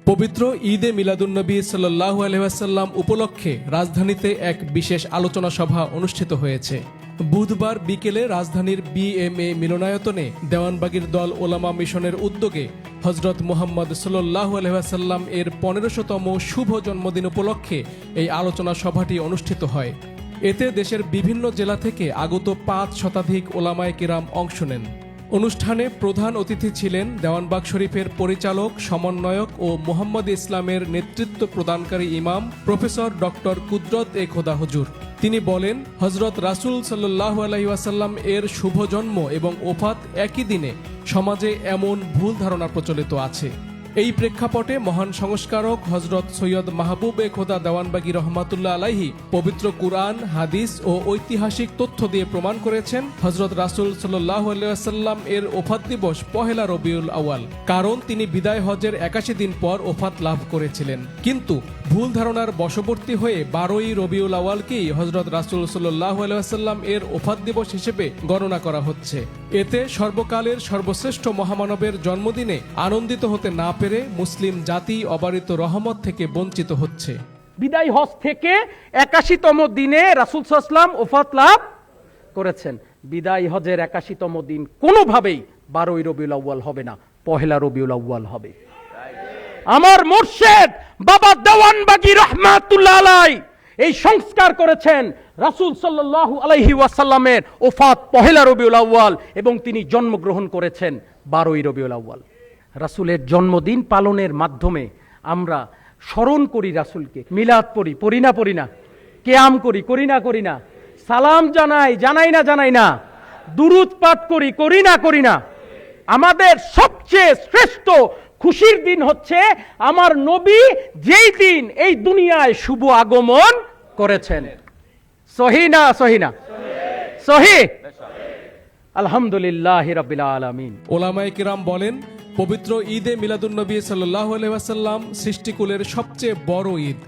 পবিত্র ঈদে মিলাদুন্নবী সাল্লাল্লাহু আলাইহি ওয়াসাল্লাম উপলক্ষে রাজধানীতে এক বিশেষ আলোচনা সভা অনুষ্ঠিত হয়েছে। বুধবার বিকেলে রাজধানীর বিএমএ মিলনায়তনে দেওয়ানবাগীর দল ওলামা মিশনের উদ্যোগে হযরত মুহাম্মদ সাল্লাল্লাহু আলাইহি ওয়াসাল্লাম এর 1500তম শুভ জন্মদিন উপলক্ষে এই আলোচনা সভাটি অনুষ্ঠিত হয়। এতে দেশের বিভিন্ন জেলা থেকে আগত 5 শতাধিক ওলামায়ে কিরাম অংশ নেন। অনুষ্ঠানে প্রধান অতিথি ছিলেন দেওয়ানবাগ শরীফের পরিচালক, সমন্বয়ক ও মুহাম্মদ ইসলামের নেতৃত্ব প্রদানকারী ইমাম প্রফেসর ডক্টর কুদরত এ খোদা হুজুর। তিনি বলেন, হযরত রাসূল সাল্লাল্লাহু আলাইহি ওয়াসাল্লাম এর শুভ জন্ম এবং ওফাত একই দিনে সমাজে এমন ভুল ধারণা প্রচলিত আছে। এই প্রেক্ষাপটে মহান সংস্কারক হযরত সৈয়দ মাহবুব এ খোদা দেওয়ানবাগী রহমাতুল্লাহ আলাইহি পবিত্র কুরআন, হাদিস ও ঐতিহাসিক তথ্য দিয়ে প্রমাণ করেছেন হযরত রাসূল সাল্লাল্লাহু আলাইহি ওয়াসাল্লাম এর ওফাত দিবস পহেলা রবিউল আউয়াল, কারণ তিনি বিদায় হজের 81 দিন পর ওফাত লাভ করেছিলেন। কিন্তু ভুল ধারণার বশবর্তী হয়ে 12ই রবিউল আউয়ালকেই হযরত রাসূল সাল্লাল্লাহু আলাইহি ওয়াসাল্লাম এর ওফাত দিবস হিসেবে গণনা করা হচ্ছে। এতে সর্বকালের সর্বশ্রেষ্ঠ মহামানবের জন্মদিনে আনন্দিত হতে না পেরে মুসলিম জাতি অবারিত রহমত থেকে বঞ্চিত হচ্ছে। বিদায় হজ থেকে 81তম দিনে রাসূল সাল্লাল্লাহু আলাইহি ওয়াসাল্লাম ওফাত লাভ করেছেন। বিদায় হজের 81তম দিন কোনোভাবেই 12ই রবিউল আউয়াল হবে না, পহেলা রবিউল আউয়াল হবে। আমার মুর্শিদ বাবা দেওয়ানবাগী রহমাতুল্লাহ আলাইহি এই সংস্কার করেছেন রাসূল সাল্লাল্লাহু আলাইহি ওয়াসাল্লামের ওফাত পহেলা রবিউল আউয়াল এবং তিনি জন্মগ্রহণ করেছেন 12ই রবিউল আউয়াল। রাসূলের জন্মদিন পালনের মাধ্যমে আমরা স্মরণ করি রাসূলকে, মিলাদ পড়ি না, কিয়াম করি না, সালাম জানাই না, দুরূদ পাঠ করি না। আমাদের সবচেয়ে শ্রেষ্ঠ খুশির দিন হচ্ছে আমার নবী যেই দিন এই দুনিয়ায় শুভ আগমন করেছেন। সহিনা সহি আলহামদুলিল্লাহি রাব্বিল আলামিন। ওলামায়ে কিরাম বলেন, পবিত্র ঈদে মিলাদুন্নবী সাল্লাল্লাহু আলাইহি ওয়াসাল্লাম সৃষ্টিকুলের সবচেয়ে বড় ঈদ।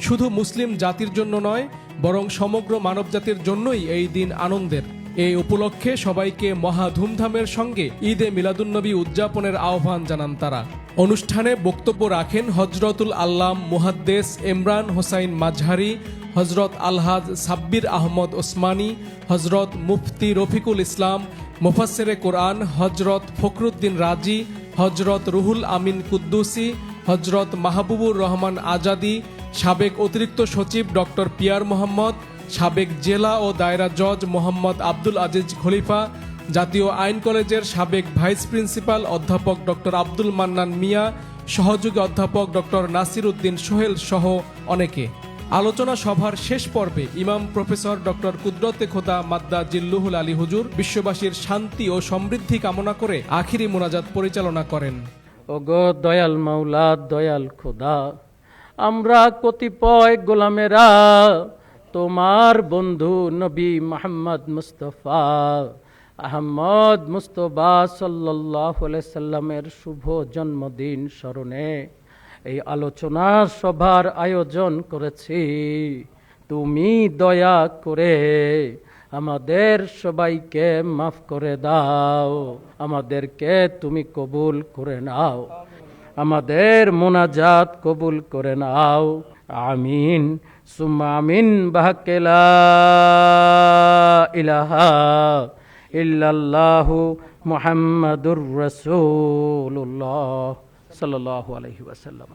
শুধু মুসলিম জাতির জন্য নয়, বরং সমগ্র মানবজাতির জন্যই এই দিন আনন্দের। এই উপলক্ষে সবাইকে মহা ধুমধামের সঙ্গে ঈদে মিলাদুন্নবী উদযাপনের আহ্বান জানান তারা। অনুষ্ঠানে বক্তব্য রাখেন হযরতুল আল্লাম মুহাদ্দিস ইমরান হোসাইন মাজহারি, হযরত আলহাজ সাব্বির আহমদ ওসমানী, হযরত মুফতি রফিকুল ইসলাম, মুফাসসিরে কোরআন হযরত ফখরুদ্দিন রাজি, হযরত রুহুল আমিন কুদ্দুসি, হযরত মাহবুবুর রহমান আজাদি, সাবেক অতিরিক্ত সচিব ডক্টর পিয়ার মোহাম্মদ, সাবেক জেলা ও দায়রা জজ মোহাম্মদ আব্দুল আজিজ খলিফা, জাতীয় আইন কলেজের সাবেক ভাইস প্রিন্সিপাল অধ্যাপক ডক্টর আব্দুল মান্নান মিয়া, সহযোগী অধ্যাপক ডক্টর নাসির উদ্দিন সোহেল সহ অনেকে। আলোচনা সভার শেষ পর্বে ইমাম প্রফেসর ডক্টর কুদরত এ খোদা মাদ্দা জিল্লুহুল আলী হুজুর বিশ্ববাসীর শান্তি ও সমৃদ্ধি কামনা করে আখিরি মোনাজাত পরিচালনা করেন। ওগো দয়াল মাওলা, দয়াল খোদা, আমরা কতিপয় গোলামেরা তোমার বন্ধু নবী মুহাম্মদ মুস্তাফা আহমদ মুস্তফা সাল্লাল্লাহু আলাইহি সাল্লামের শুভ জন্মদিন স্মরণে এই আলোচনা সভার আয়োজন করেছি। তুমি দয়া করে আমাদের সবাইকে মাফ করে দাও, আমাদেরকে তুমি কবুল করে নাও, আমাদের মোনাজাত কবুল করে নাও। আমিন সুম্মা আমিন। বাহাক্কে লা ইলাহা ইল্লাল্লাহু মুহাম্মাদুর রাসূলুল্লাহ সাল্লাল্লাহু আলাইহি ওয়াসাল্লাম।